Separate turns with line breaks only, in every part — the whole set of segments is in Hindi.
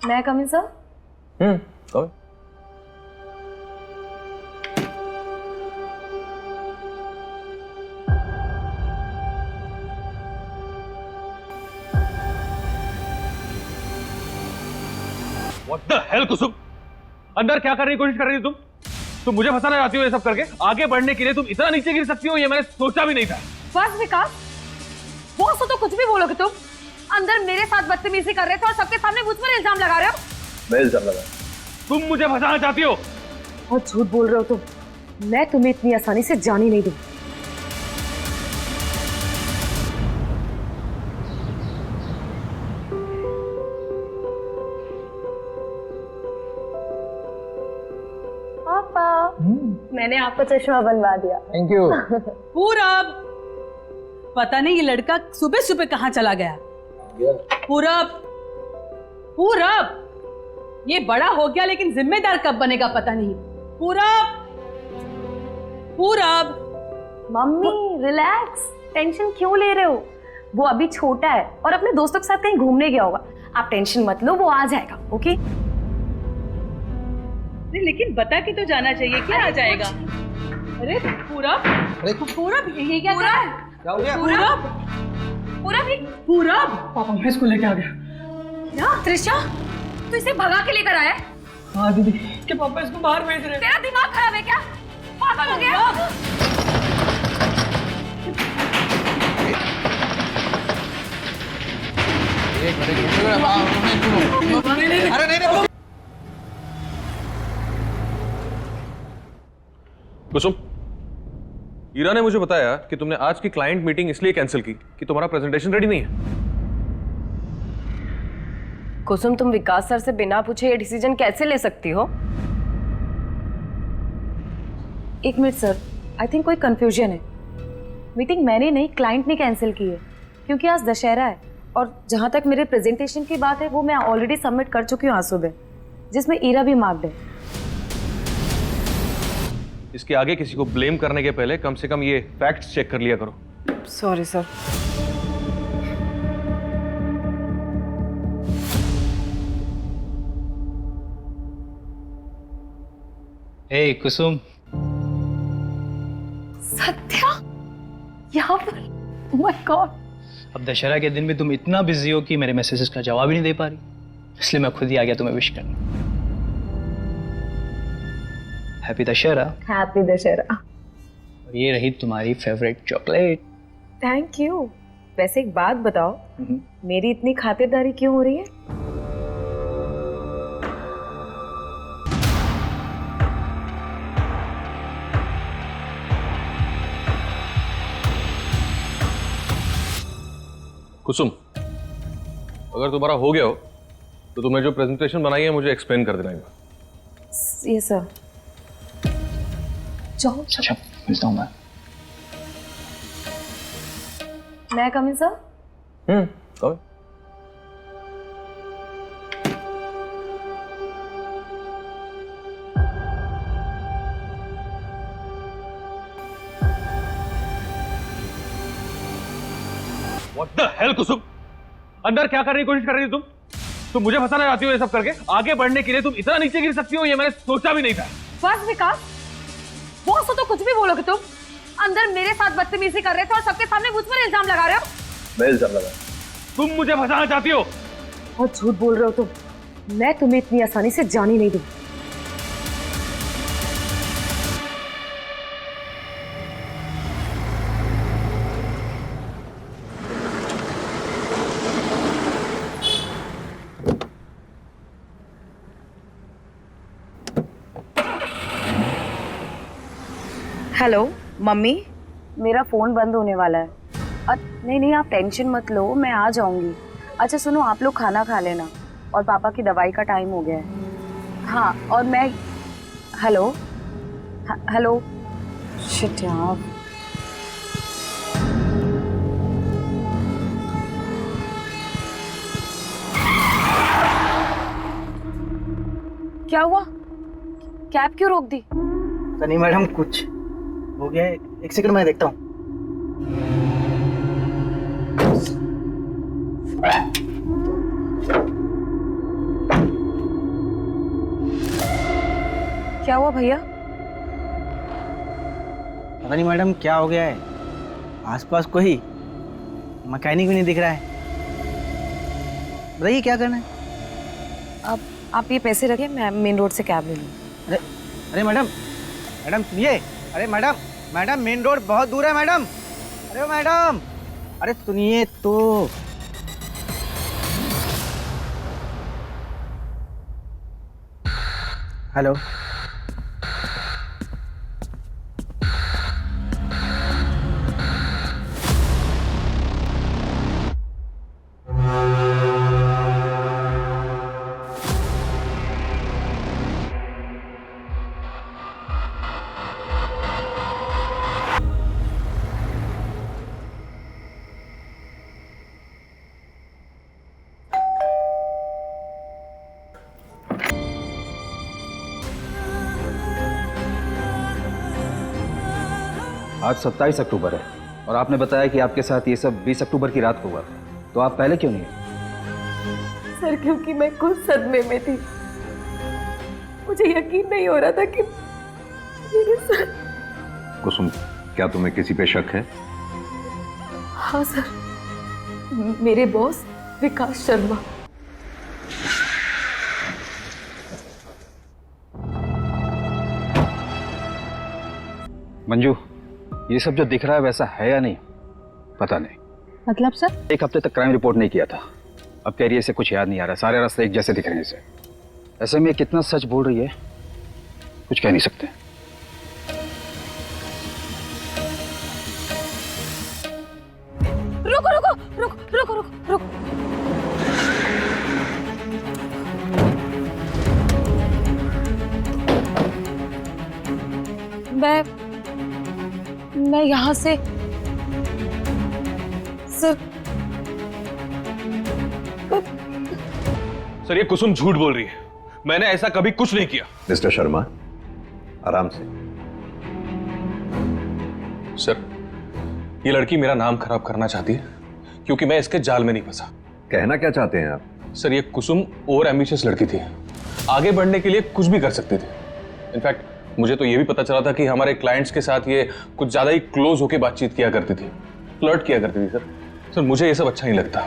मैं come in sir?
Come.
What the hell, Kusum? अंदर क्या करने की कोशिश कर रही हो तुम मुझे फंसाना चाहती हो ये सब करके? आगे बढ़ने के लिए तुम इतना नीचे गिर सकती हो, ये मैंने सोचा भी नहीं था।
बस विकास, बॉस हो तो कुछ भी बोलोगे तुम। अंदर मेरे साथ बदतमीजी कर रहे थे और सबके सामने मुझ पर इल्जाम लगा रहे हो।
मैं इल्जाम लगा?
तुम मुझे फंसाना चाहती हो।
बहुत झूठ बोल रहे हो तुम। मैं तुम्हें इतनी आसानी से जाने नहीं दूं। पापा, मैंने आपको चश्मा बनवा दिया।
Thank you.
पूरब, पता नहीं ये लड़का सुबह सुबह कहाँ चला गया। पूरब, पूरब, ये बड़ा हो गया लेकिन जिम्मेदार कब बनेगा पता नहीं। पूरब, पूरब।
मम्मी रिलैक्स, टेंशन क्यों ले रहे हो? वो अभी छोटा है और अपने दोस्तों के साथ कहीं घूमने गया होगा। आप टेंशन मत लो, वो आ जाएगा। ओके?
नहीं लेकिन बता के तो जाना चाहिए, क्या आ जाएगा? अरे पूरब, पूरब ये क्या कर रहा है?
क्या हो गया?
पूरब, पूरब।
पापा मैं इसको लेके आ गया।
क्या त्रिशा, तू इसे भगा के लेकर आया है?
हाँ दीदी, कि पापा इसको बाहर भेज रहे हैं।
तेरा दिमाग खराब है क्या? पागल हो गया?
अरे नहीं।
कुसुम, ईरा ने मुझे बताया कि तुमने आज की क्लाइंट मीटिंग इसलिए कैंसिल की कि तुम्हारा प्रेजेंटेशन रेडी नहीं है।
कुसुम, तुम विकास सर से बिना पूछे ये डिसीजन कैसे ले सकती हो? एक मिनट सर, आई थिंक कोई कंफ्यूजन है। मीटिंग मैंने नहीं, क्लाइंट ने कैंसिल की है क्योंकि आज दशहरा है और जहां तक मेरे प्रेजेंटेशन की बात है वो मैं ऑलरेडी सबमिट कर चुकी हूँ आज सुबह, जिसमें ईरा भी मार्क्ड है।
इसके आगे किसी को ब्लेम करने के पहले कम से कम ये फैक्ट्स चेक कर लिया करो।
Sorry sir.
Hey Kusum,
Satya यहाँ पर? Oh my God!
अब दशहरा के दिन भी तुम इतना बिजी हो कि मेरे मैसेजेस का जवाब ही नहीं दे पा रही, इसलिए मैं खुद ही आ गया तुम्हें विश करने। हैप्पी दशहरा।
हैप्पी दशहरा।
और ये रही तुम्हारी फेवरेट चॉकलेट।
Thank you. वैसे एक बात बताओ, मेरी इतनी खातिरदारी क्यों हो रही है?
कुसुम, अगर तुम्हारा हो गया हो तो तुम्हें जो प्रेजेंटेशन बनाई है मुझे एक्सप्लेन कर देना।
ये सर। जाओ।
अच्छा, मिलता हूँ मैं।
मैं come in sir?
Come. What the hell, Kusum? अंदर क्या करने की कोशिश कर रही हो तुम मुझे फंसाना चाहती हो ये सब करके? आगे बढ़ने के लिए तुम इतना नीचे गिर सकती हो, ये मैंने सोचा भी नहीं था।
बस विकास, बॉस हो तो कुछ भी बोलोगे तुम। अंदर मेरे साथ बदतमीजी कर रहे थे और सबके सामने मुझ पर इल्जाम लगा रहे हो।
मैं इल्जाम लगा?
तुम मुझे फंसाना चाहती हो।
बहुत झूठ बोल रहे हो तुम। मैं तुम्हें इतनी आसानी से जाने नहीं दूं। हेलो मम्मी, मेरा फ़ोन बंद होने वाला है। नहीं, आप टेंशन मत लो, मैं आ जाऊंगी। अच्छा सुनो, आप लोग खाना खा लेना और पापा की दवाई का टाइम हो गया है। हाँ, और मैं हेलो शिट यार। क्या हुआ? कैब क्यों रोक दी?
पता नहीं मैडम, कुछ हो गया है। एक सेकंड मैं देखता हूँ।
क्या हुआ भैया?
पता नहीं मैडम क्या हो गया है, आसपास कोई मैकेनिक भी नहीं दिख रहा है। बताइए क्या करना है।
अब आप ये पैसे रखिए, मैं मेन रोड से कैब ले लूँ।
अरे अरे मैडम, मैडम सुनिए। अरे मैडम, मैडम मेन रोड बहुत दूर है मैडम। अरे मैडम, अरे सुनिए तो। हेलो,
आज 27 अक्टूबर है और आपने बताया कि आपके साथ ये सब 20 अक्टूबर की रात को हुआ, तो आप पहले क्यों नहीं आए?
सर क्योंकि मैं खुद सदमे में थी, मुझे यकीन नहीं हो रहा था कि मेरे साथ।
कुसुम, क्या तुम्हें किसी पे शक है?
हाँ सर, मेरे बॉस विकास शर्मा।
मंजू, ये सब जो दिख रहा है वैसा है या नहीं पता नहीं।
मतलब सर?
एक हफ्ते तक क्राइम रिपोर्ट नहीं किया था, अब कह रही है इसे कुछ याद नहीं आ रहा, सारे रास्ते एक जैसे दिख रहे हैं इसे। ऐसे में ये कितना सच बोल रही है कुछ कह नहीं सकते।
रुको रुको रुको रुको रुको रुको। मैं यहाँ से
सर ये कुसुम झूठ बोल रही है, मैंने ऐसा कभी कुछ नहीं किया।
मिस्टर शर्मा, आराम से।
सर ये लड़की मेरा नाम खराब करना चाहती है क्योंकि मैं इसके जाल में नहीं फंसा।
कहना क्या चाहते हैं आप?
सर ये कुसुम ओवर एम्बिशियस लड़की थी, आगे बढ़ने के लिए कुछ भी कर सकती थी। इनफैक्ट मुझे तो ये भी पता चला था कि हमारे क्लाइंट्स के साथ ये कुछ ज्यादा ही क्लोज होकर बातचीत किया करती थी, फ्लर्ट किया करती थी। सर मुझे ये सब अच्छा नहीं लगता,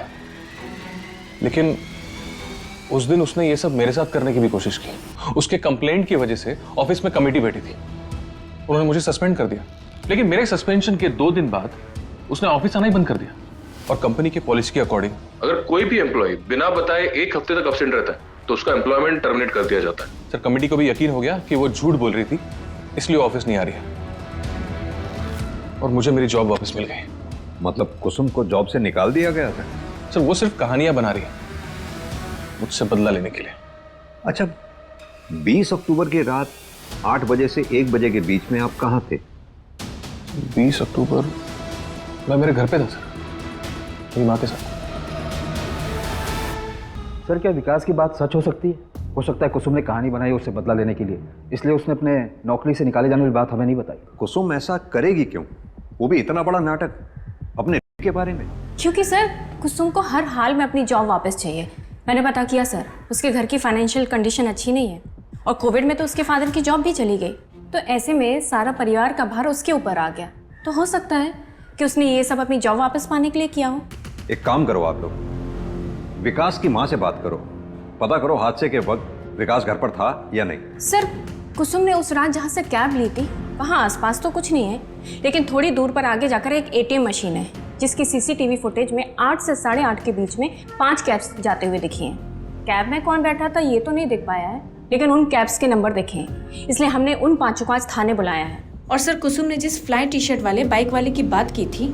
लेकिन उस दिन उसने ये सब मेरे साथ करने की भी कोशिश की। उसके कंप्लेंट की वजह से ऑफिस में कमेटी बैठी थी, उन्होंने मुझे सस्पेंड कर दिया। लेकिन मेरे सस्पेंशन के 2 दिन बाद उसने ऑफिस आना ही बंद कर दिया। और कंपनी की पॉलिसी के अकॉर्डिंग अगर कोई भी एम्प्लॉय बिना बताए 1 हफ्ते तक अब्सेंट रहता है तो उसका एम्प्लॉयमेंट टर्मिनेट कर दिया जाता है। सर कमेटी को भी यकीन हो गया कि वो झूठ बोल रही थी, इसलिए ऑफिस नहीं आ रही है और मुझे मेरी जॉब वापस मिल गई।
मतलब कुसुम को जॉब से निकाल दिया गया था?
सर वो सिर्फ कहानियां बना रही है मुझसे बदला लेने के लिए।
अच्छा, 20 अक्टूबर की रात 8 बजे से 1 बजे के बीच में आप कहाँ थे?
20 अक्टूबर मैं मेरे घर पे था सर, मेरी माँ के साथ।
सर क्या विकास की बात सच हो सकती है? हो सकता है कुसुम ने कहानी बनाई उससे बदला लेने के लिए, इसलिए उसने अपने नौकरी से निकाले जाने वाली बात हमें नहीं बताई।
कुसुम ऐसा करेगी क्यों? वो भी इतना बड़ा नाटक अपने के बारे में।
क्योंकि सर कुसुम को हर हाल में अपनी जॉब वापस चाहिए। मैंने पता किया सर, उसके घर की फाइनेंशियल कंडीशन अच्छी नहीं है और कोविड में तो उसके फादर की जॉब भी चली गई, तो ऐसे में सारा परिवार का भार उसके ऊपर आ गया। तो हो सकता है कि उसने ये सब अपनी जॉब वापस पाने के लिए किया हो।
एक काम करो आप लोग, विकास की माँ से बात करो, पता करो हादसे के वक्त विकास घर पर था या नहीं।
सर कुसुम ने उस रात जहाँ से कैब ली थी वहाँ आसपास तो कुछ नहीं है, लेकिन थोड़ी दूर पर आगे जाकर एक ATM मशीन है जिसकी CCTV फुटेज में 8 से 8:30 के बीच में 5 कैब्स जाते हुए दिखी हैं। कैब में कौन बैठा था ये तो नहीं दिख पाया है, लेकिन उन कैब्स के नंबर देखे हैं, इसलिए हमने उन 5 को आज थाने बुलाया है।
और सर कुसुम ने जिस फ्लाई टी-शर्ट वाले बाइक वाले की बात की थी,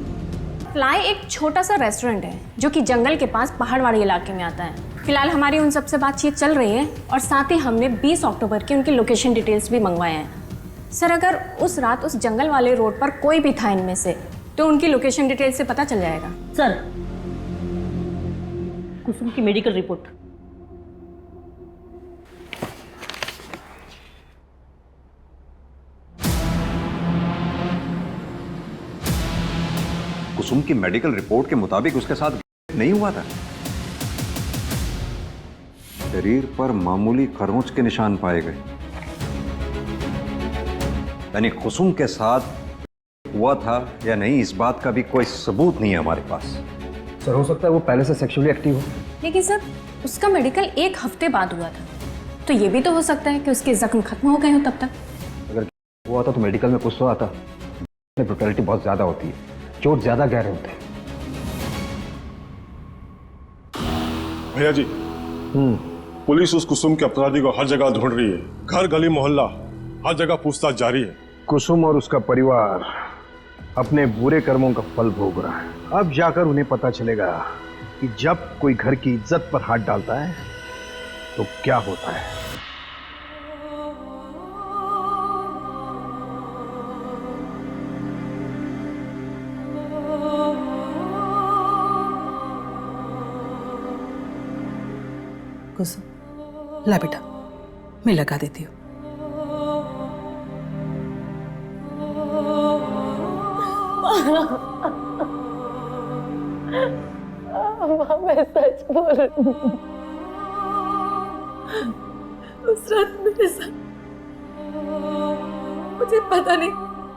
फ्लाई एक छोटा सा रेस्टोरेंट है जो कि जंगल के पास पहाड़वाड़ी इलाके में आता है। फिलहाल हमारी उन सबसे बातचीत चल रही है और साथ ही हमने 20 अक्टूबर की उनकी लोकेशन डिटेल्स भी मंगवाए हैं। सर अगर उस रात उस जंगल वाले रोड पर कोई भी था इनमें से तो उनकी लोकेशन डिटेल से पता चल जाएगा।
सर कुसुम की मेडिकल रिपोर्ट।
कुसुम की मेडिकल रिपोर्ट के मुताबिक उसके साथ नहीं हुआ था। शरीर पर मामूली खरोंच के निशान पाए गए। यानी कुसुम के साथ हुआ था या नहीं, इस बात का भी कोई सबूत नहीं है हमारे पास।
सर हो सकता है वो पहले से सेक्सुअली एक्टिव हो।
लेकिन सर उसका मेडिकल 1 हफ्ते बाद हुआ था, तो ये भी तो हो सकता है कि उसके जख्म खत्म हो गए हो तब तक।
अगर हुआ था तो मेडिकल में कुछ तो आता। ब्रुटैलिटी बहुत ज्यादा होती है, चोट ज्यादा गहरे होते हैं।
भैया जी, पुलिस उस कुसुम के अपराधी को हर जगह ढूंढ रही है, घर गली मोहल्ला हर जगह पूछताछ जारी है।
कुसुम और उसका परिवार अपने बुरे कर्मों का फल भोग रहा है। अब जाकर उन्हें पता चलेगा कि जब कोई घर की इज्जत पर हाथ डालता है तो क्या होता है।
कुसुम, ला बेटा, मैं लगा देती हूँ।
मैं सच बोल रही हूँ। उस रात मेरे साथ, मुझे पता नहीं,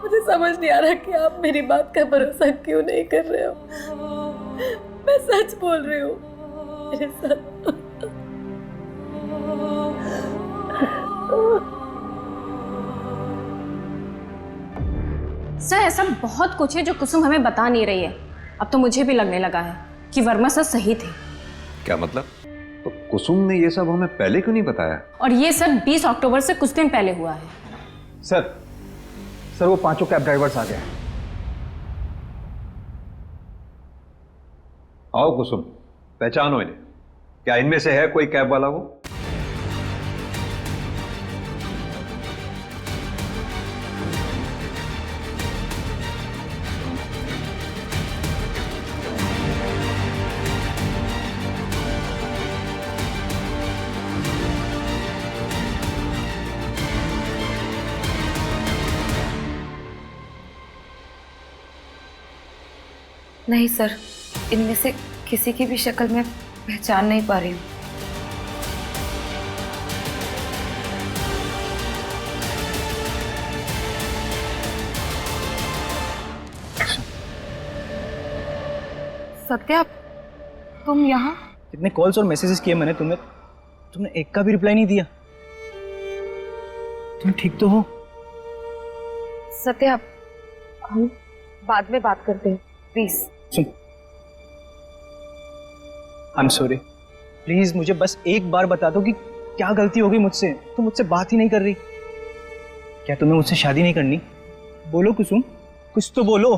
मुझे समझ नहीं आ रहा कि आप मेरी बात का भरोसा क्यों नहीं कर रहे हो। मैं सच बोल रही हूँ, मेरे साथ।
सर ऐसा बहुत कुछ है जो कुसुम हमें बता नहीं रही है। अब तो मुझे भी लगने लगा है कि वर्मा सर सही थे।
क्या मतलब? तो कुसुम ने ये सब हमें पहले क्यों नहीं बताया?
और ये सब 20 अक्टूबर से कुछ दिन पहले हुआ है।
सर वो 5 कैब ड्राइवर्स आ गए।
आओ कुसुम, पहचानो इन्हें। क्या इनमें से है कोई कैब वाला वो?
नहीं सर, इनमें से किसी की भी शक्ल मैं पहचान नहीं पा रही हूँ। सत्या, तुम यहाँ?
कितने कॉल्स और मैसेजेस किए मैंने तुम्हें, तुमने एक का भी रिप्लाई नहीं दिया। तुम ठीक तो हो?
सत्या, हम बाद में बात करते हैं, please.
Soon, I am sorry, please मुझे बस एक बार बता दो कि क्या गलती हो गई मुझसे। तुम मुझसे बात ही नहीं कर रही। क्या तुम्हें मुझसे शादी नहीं करनी? बोलो कुसुम, कुछ तो बोलो।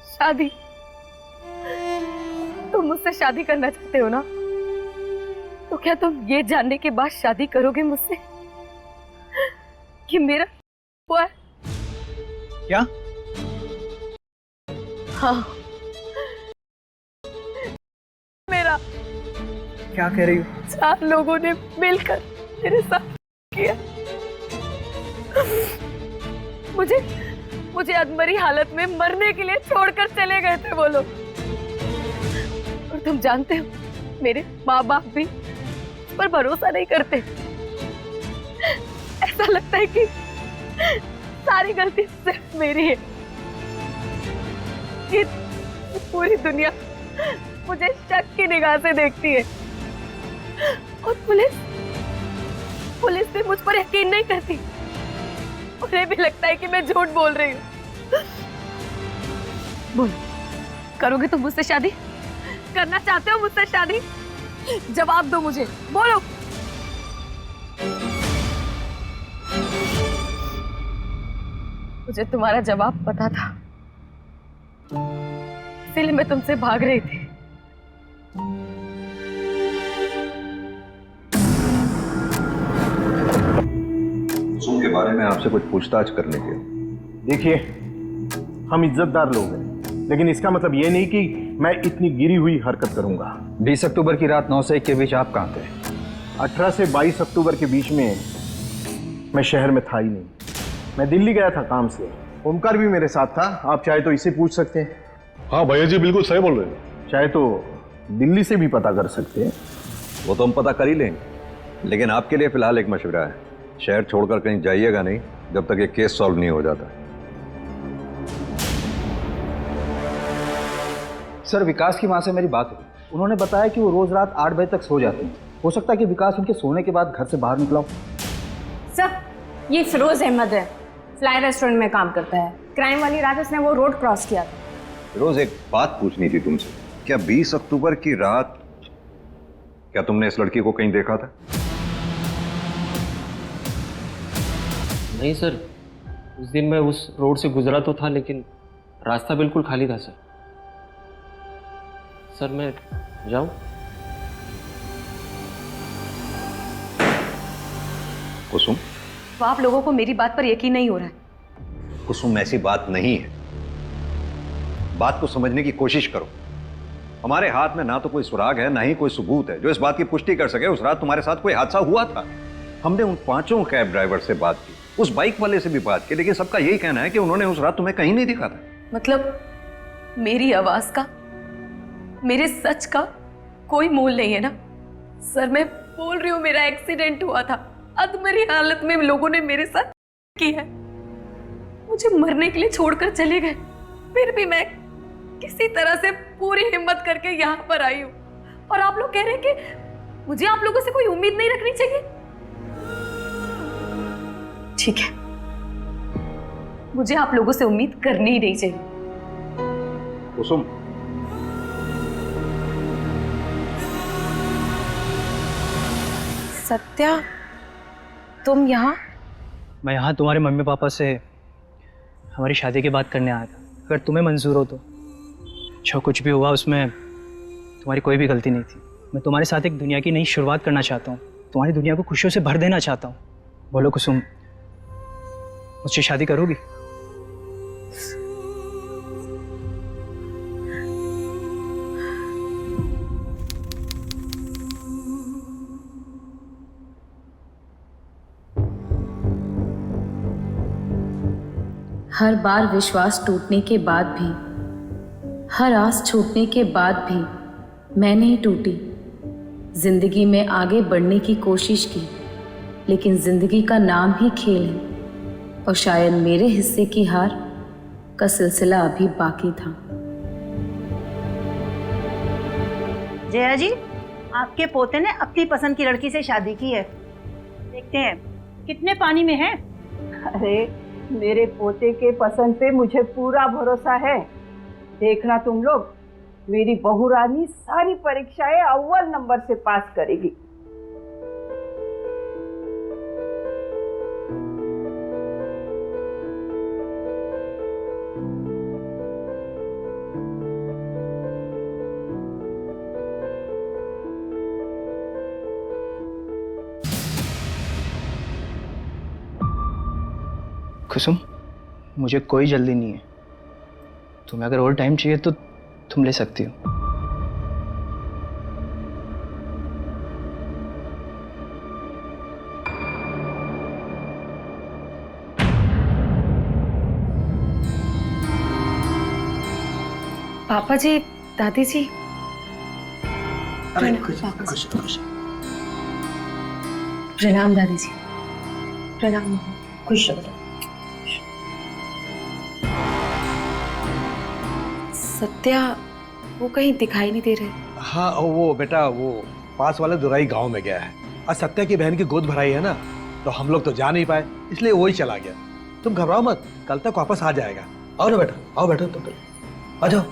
शादी? तुम मुझसे शादी करना चाहते हो ना? तो क्या तुम ये जानने के बाद शादी करोगे मुझसे कि मेरा हुआ है?
क्या?
हाँ, मेरा।
क्या कह रही हो?
4 लोगों ने मिलकर मेरे साथ किया। मुझे अधमरी हालत में मरने के लिए छोड़कर चले गए थे वो लोग। और तुम जानते हो, मेरे माँ बाप भी उस पर भरोसा नहीं करते। ऐसा लगता है कि सारी गलती सिर्फ मेरी है। कि पूरी दुनिया मुझे शक की निगाह से देखती है और पुलिस भी मुझ पर यकीन नहीं करती। उन्हें भी लगता है कि मैं झूठ बोल रही हूँ। बोलो, करोगे तुम मुझसे शादी? करना चाहते हो मुझसे शादी? जवाब दो मुझे, बोलो। मुझे तुम्हारा जवाब पता था, इसलिए मैं तुमसे भाग रही थी।
कुसुम के बारे में आपसे कुछ पूछताछ करने के।
देखिए, हम इज्जतदार लोग हैं, लेकिन इसका मतलब ये नहीं कि मैं इतनी गिरी हुई हरकत करूंगा।
20 अक्टूबर की रात 9 से 1 के बीच आप कहाँ थे?
18 से 22 अक्टूबर के बीच में मैं शहर में था ही नहीं। मैं दिल्ली गया था काम से। ओमकार भी मेरे साथ था, आप चाहे तो इसे पूछ सकते हैं।
हाँ भैया जी, बिल्कुल सही बोल रहे हैं।
चाहे तो दिल्ली से भी पता कर सकते हैं।
वो तो हम पता कर ही लेंगे, लेकिन आपके लिए फिलहाल एक मशवरा है, शहर छोड़कर कहीं जाइएगा नहीं, जब तक ये केस सॉल्व नहीं हो जाता।
सर, विकास की माँ से मेरी बात हुई। उन्होंने बताया कि वो रोज रात 8 बजे तक सो जाते हैं। हो सकता है कि विकास उनके सोने के बाद घर से बाहर निकला हो।
सर, ये फिरोज अहमद है, फ्लाई रेस्टोरेंट में काम करता है। क्राइम वाली रात उसने वो रोड क्रॉस किया था।
रोज एक बात पूछनी थी तुमसे, क्या 20 अक्टूबर की रात क्या तुमने इस लड़की को कहीं देखा था?
नहीं सर, उस दिन मैं उस रोड से गुजरा तो था, लेकिन रास्ता बिल्कुल खाली था सर। सर मैं जाऊं?
कुसुम,
तो आप लोगों को मेरी बात पर यकीन नहीं हो रहा है?
कुसुम, ऐसी बात नहीं है। बात को समझने की कोशिश करो। हमारे हाथ में ना तो कोई सुराग है, ना ही कोई सबूत है जो इस बात की पुष्टि कर सके उस रात तुम्हारे साथ कोई हादसा हुआ था। हमने उन 5 कैब ड्राइवर से बात की, उस बाइक वाले से भी बात की, लेकिन सबका यही कहना है कि उन्होंने उस रात तुम्हें कहीं नहीं दिखा था।
मतलब मेरी आवाज का, मेरे सच का कोई मोल नहीं है ना? सर मैं बोल रही हूँ, मेरा एक्सीडेंट हुआ था। अधमरी हालत में लोगों ने मेरे साथ किया है, मुझे मरने के लिए छोड़कर चले गए। फिर भी मैं किसी तरह से पूरी हिम्मत करके यहाँ पर आई हूँ, और आप लोग कह रहे हैं कि मुझे आप लोगों से कोई उम्मीद नहीं रखनी चाहिए। ठीक है, मुझे आप लोगों से उम्मीद करनी ही नहीं चाहिए।
कुसुम,
सत्या, तुम यहाँ?
मैं यहाँ तुम्हारे मम्मी पापा से हमारी शादी की बात करने आया था। अगर तुम्हें मंजूर हो तो। जो कुछ भी हुआ उसमें तुम्हारी कोई भी गलती नहीं थी। मैं तुम्हारे साथ एक दुनिया की नई शुरुआत करना चाहता हूँ। तुम्हारी दुनिया को खुशियों से भर देना चाहता हूँ। बोलो कुसुम, मुझसे शादी करोगी?
हर बार विश्वास टूटने के बाद भी, हर आस छूटने के बाद भी मैं नहीं टूटी। जिंदगी में आगे बढ़ने की कोशिश की, लेकिन जिंदगी का नाम ही खेल है, और शायद मेरे हिस्से की हार का सिलसिला अभी बाकी था।
जया जी, आपके पोते ने अपनी पसंद की लड़की से शादी की है। देखते हैं कितने पानी में है।
अरे मेरे पोते के पसंद पे मुझे पूरा भरोसा है। देखना तुम लोग, मेरी बहू रानी सारी परीक्षाएं अव्वल नंबर से पास करेगी।
कुसुम, मुझे कोई जल्दी नहीं है। तुम्हें अगर और टाइम चाहिए तो तुम ले सकती हो।
पापा जी, दादी जी, प्रणाम दादी जी। प्रणाम। खुश रहो। सत्या, वो कहीं दिखाई नहीं दे रहे।
हाँ, वो बेटा वो पास वाले दुराई गांव में गया है। आज सत्या की बहन की गोद भराई है ना, तो हम लोग तो जा नहीं पाए, इसलिए वही चला गया। तुम घबराओ मत, कल तक वापस आ जाएगा। आओ ना बेटा, आओ बेटा, तुम आ जाओ।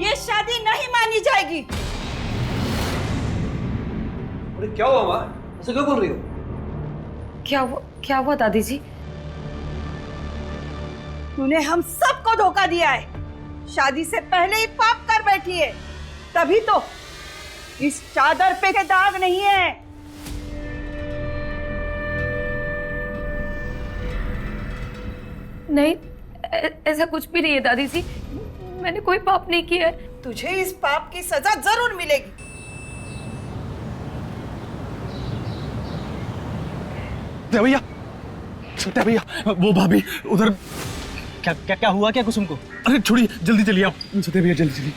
ये शादी नहीं मानी जाएगी।
अरे क्या हुआ माँ, ऐसे क्यों बोल रही हो?
क्या हुआ दादी जी?
तूने हम सबको धोखा दिया है। शादी से पहले ही पाप कर बैठी है, तभी तो इस चादर पे के दाग नहीं है।
नहीं, ऐसा कुछ भी नहीं है दादी जी। मैंने कोई पाप नहीं किया है।
तुझे इस पाप की सजा जरूर मिलेगी।
भैया, सत्या भैया, वो भाभी उधर।
क्या क्या क्या हुआ क्या कुसुम को?
अरे छोड़िए, जल्दी चलिए आप। सत्या भैया जल्दी चलिए।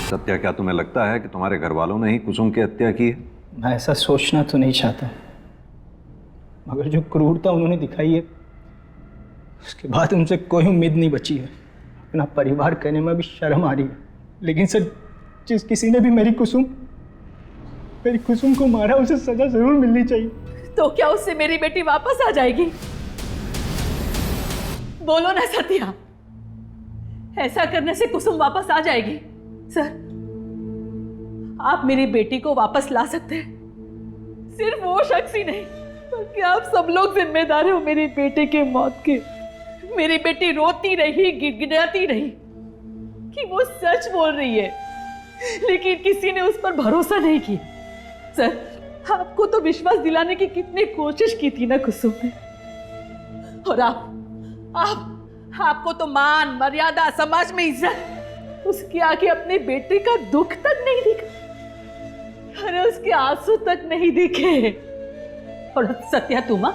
सत्या, क्या तुम्हें लगता है कि तुम्हारे घर वालों ने ही कुसुम की हत्या की है?
मैं ऐसा सोचना तो नहीं चाहता, मगर जो क्रूरता उन्होंने दिखाई है उसके बाद उनसे कोई उम्मीद नहीं बची है। अपना परिवार कहने में भी शर्म आ रही है। लेकिन सर, जिस किसी ने भी मेरी कुसुम को मारा उसे सजा जरूर मिलनी चाहिए।
तो क्या उससे मेरी बेटी वापस आ जाएगी? बोलो ना सत्या, ऐसा करने से कुसुम वापस आ जाएगी? सर, आप मेरी बेटी को वापस ला सकते हैं। सिर्फ वो शख्स ही नहीं बल्कि आप सब लोग जिम्मेदार हो मेरी बेटी के मौत के। मेरी बेटी रोती रही, गिड़गिड़ाती रही कि वो सच बोल रही है, लेकिन किसी ने उस पर भरोसा नहीं किया। सर, आपको तो विश्वास दिलाने की कितनी कोशिश की थी ना कुसुम ने, और आपको तो मान मर्यादा, समाज में इज्जत, उसके आगे अपने बेटे का दुख तक नहीं दिखा। अरे उसके आंसू तक नहीं दिखे। और सत्या, तुम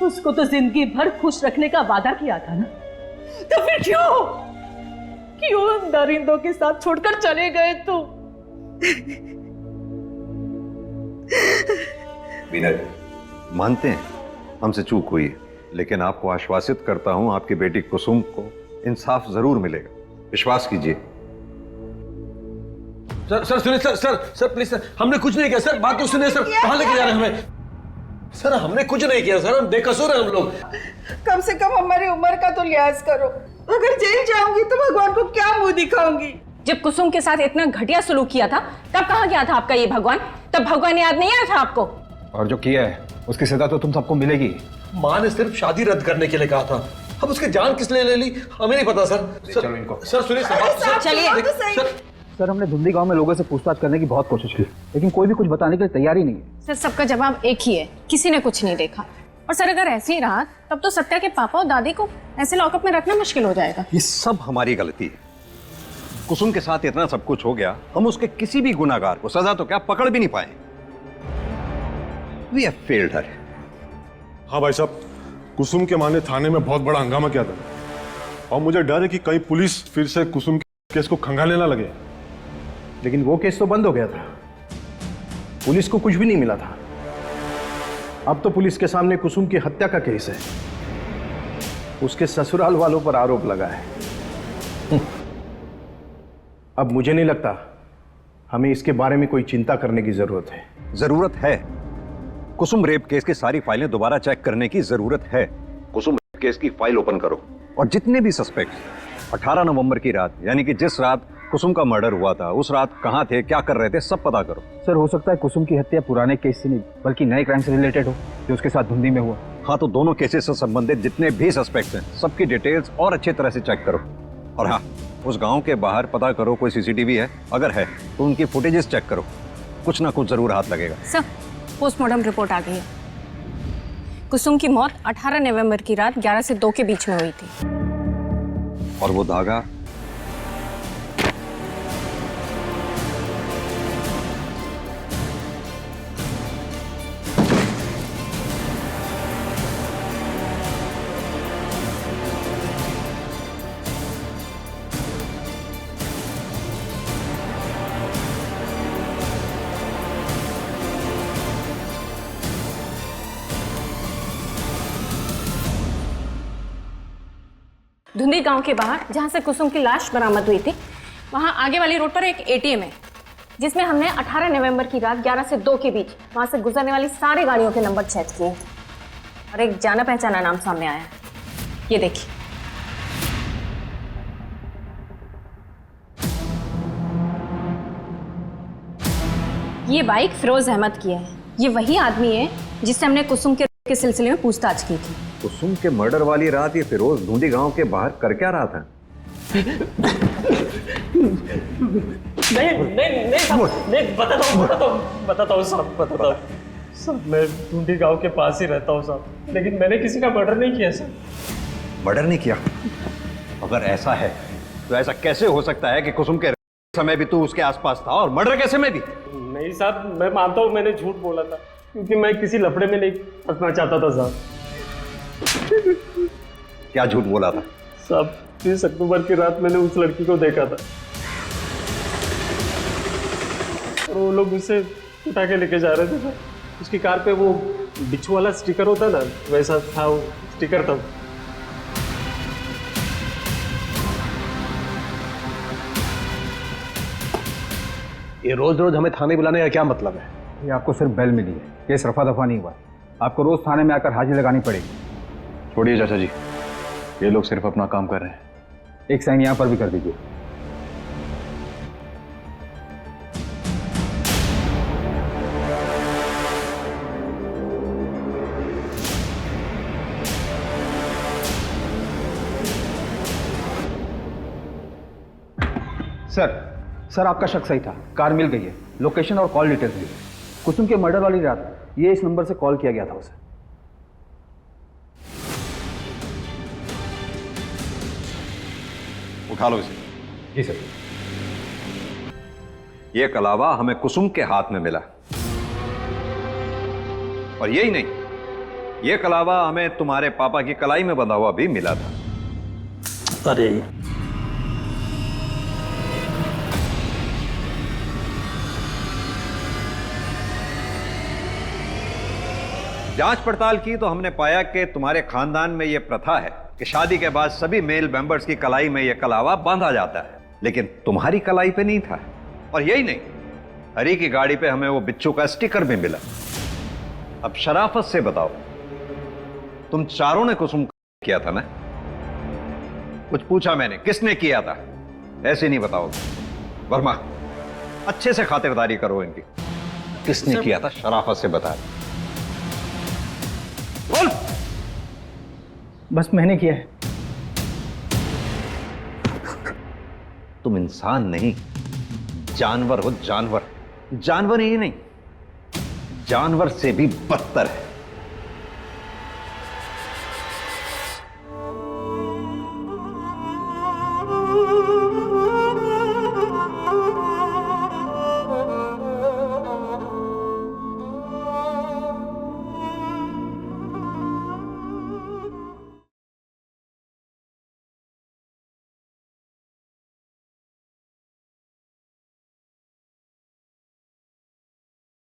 उसको तो जिंदगी भर खुश रखने का वादा किया था ना, तो फिर क्यों उन दरिंदों के साथ छोड़कर चले गए तुम?
मीना जी, मानते हैं हमसे चूक हुई है, लेकिन आपको आश्वासित करता हूं आपकी बेटी कुसुम को इंसाफ जरूर मिलेगा, विश्वास कीजिए।
सर सुनिए सर प्लीज सर, हमने कुछ नहीं किया सर, बात तो सुनिए सर, कहाँ लेके जा रहे हैं हमें? सर हमने कुछ नहीं किया सर, हम बेकसूर हैं हम लोग।
कम से कम हमारी उम्र का तो लिहाज करो। अगर जेल जाऊंगी तो भगवान को क्या मुंह दिखाऊंगी?
जब कुसुम के साथ इतना घटिया सलूक किया था तब कहाँ गया था आपका ये भगवान? तब भगवान याद नहीं आया था आपको?
और जो किया है उसकी सजा तो तुम सबको मिलेगी।
माँ ने सिर्फ शादी रद्द करने के लिए कहा था, अब उसकी जान किस लिए ले ली हमें नहीं पता सर।
चलो इनको।
सर सुनिए
चलिए।
सर, हमने धुंधी गांव में लोगों से पूछताछ करने की बहुत कोशिश की, लेकिन कोई भी कुछ बताने के लिए तैयार ही नहीं है।
सर, सबका जवाब एक ही है, किसी ने कुछ नहीं देखा। और सर, अगर ऐसे ही रहा तब तो सत्या के पापा और दादी को ऐसे लॉकअप में रखना मुश्किल हो जाएगा।
ये सब हमारी गलती है। कुसुम के साथ इतना सब कुछ हो गया, हम उसके किसी भी गुनाहगार को सजा तो क्या पकड़ भी नहीं पाए। We have failed her.
हाँ भाई साहब, कुसुम के मां ने थाने में बहुत बड़ा हंगामा किया था, और मुझे डर है कि कहीं पुलिस फिर से कुसुम के केस को खंगालने ना लगे।
लेकिन वो केस तो बंद हो गया था, पुलिस को कुछ भी नहीं मिला था। अब तो पुलिस के सामने कुसुम की हत्या का केस है, उसके ससुराल वालों पर आरोप लगा है। अब मुझे नहीं लगता हमें इसके बारे में कोई चिंता करने की जरूरत है।
जरूरत है। कुसुम रेप केस की सारी फाइलें दोबारा चेक करने की जरूरत है। कुसुम रेप केस की फाइल ओपन करो, और जितने भी सस्पेक्ट 18 नवंबर की रात, यानी कि जिस रात कुसुम का मर्डर हुआ था, उस रात कहाँ थे, क्या कर रहे थे, सब पता करो।
सर, हो सकता है कुसुम की हत्या पुराने केस से नहीं बल्कि नए क्राइम से रिलेटेड हो जो उसके साथ धुंधी में हुआ।
हाँ, तो दोनों केसेस से संबंधित जितने भी सस्पेक्ट्स हैं सबकी डिटेल्स और अच्छी तरह से चेक करो। और हाँ, उस गांव के बाहर पता करो कोई सीसीटीवी है, अगर है तो उनकी फुटेजेस चेक करो, कुछ ना कुछ जरूर हाथ लगेगा।
सर, पोस्टमार्टम रिपोर्ट आ गई है। कुसुम की मौत 18 नवंबर की रात 11 से 2 के बीच में हुई थी।
और वो धागा?
धुंधी गांव के बाहर जहां से कुसुम की लाश बरामद हुई थी, वहां आगे वाली रोड पर एक एटीएम है, जिसमें हमने 18 नवंबर की रात 11 से 2 के बीच वहां से गुजरने वाली सारी गाड़ियों के नंबर चेक किए और एक जाना पहचाना नाम सामने आया है। ये देखिए। ये बाइक फिरोज अहमद की है। ये वही आदमी है जिससे हमने कुसुम के सिलसिले में पूछताछ की थी।
कुसुम के मर्डर वाली रात ये फिरोज धुंधी गांव के बाहर कर क्या रहा था?
नहीं बताता हूँ साहब। मैं धुंधी गांव के पास ही रहता हूँ साहब, लेकिन मैंने किसी का मर्डर नहीं किया सर।
मर्डर नहीं किया? अगर ऐसा है तो ऐसा कैसे हो सकता है कि कुसुम के समय भी तू उसके आसपास था और मर्डर के समय भी?
नहीं साहब, मैं मानता हूँ मैंने झूठ बोला था, क्योंकि मैं किसी लफड़े में नहीं फंसना चाहता था साहब।
क्या झूठ बोला था?
साहब, 30 अक्टूबर की रात मैंने उस लड़की को देखा था। और वो लोग मुझसे उठा के लेके जा रहे थे सर। उसकी कार पे वो बिच्छू वाला स्टिकर होता ना, वैसा था वो स्टिकर था।
ये रोज रोज हमें थाने बुलाने का क्या मतलब है?
ये आपको सिर्फ बेल मिली है, केस रफा दफा नहीं हुआ। आपको रोज थाने में आकर हाजिरी लगानी पड़ेगी।
छोड़िए चाचा जी, ये लोग सिर्फ अपना काम कर रहे हैं।
एक साइन यहाँ पर भी कर दीजिए। सर आपका शक सही था, कार मिल गई है, लोकेशन और कॉल डिटेल्स भी। कुसुम के मर्डर वाली रात ये इस नंबर से कॉल किया गया था उसे।
उठा लो इसे।
जी सर।
ये कलावा हमें कुसुम के हाथ में मिला, और यही नहीं, ये कलावा हमें तुम्हारे पापा की कलाई में बंधा हुआ भी मिला था।
अरे
जांच पड़ताल की तो हमने पाया कि तुम्हारे खानदान में यह प्रथा है कि शादी के बाद सभी मेल मेंबर्स की कलाई में यह कलावा बांधा जाता है, लेकिन तुम्हारी कलाई पे नहीं था। और यही नहीं, हरी की गाड़ी पे हमें वो बिच्छू का स्टिकर भी मिला। अब शराफत से बताओ, तुम चारों ने कुसुम किया था ना? कुछ पूछा मैंने, किसने किया था? ऐसे नहीं बताओगे। वर्मा, अच्छे से खातिरदारी करो इनकी। किसने किया था? शराफत से बता। बोल।
बस मैंने किया है।
तुम इंसान नहीं, जानवर हो। जानवर। जानवर ही नहीं, जानवर से भी बदतर है।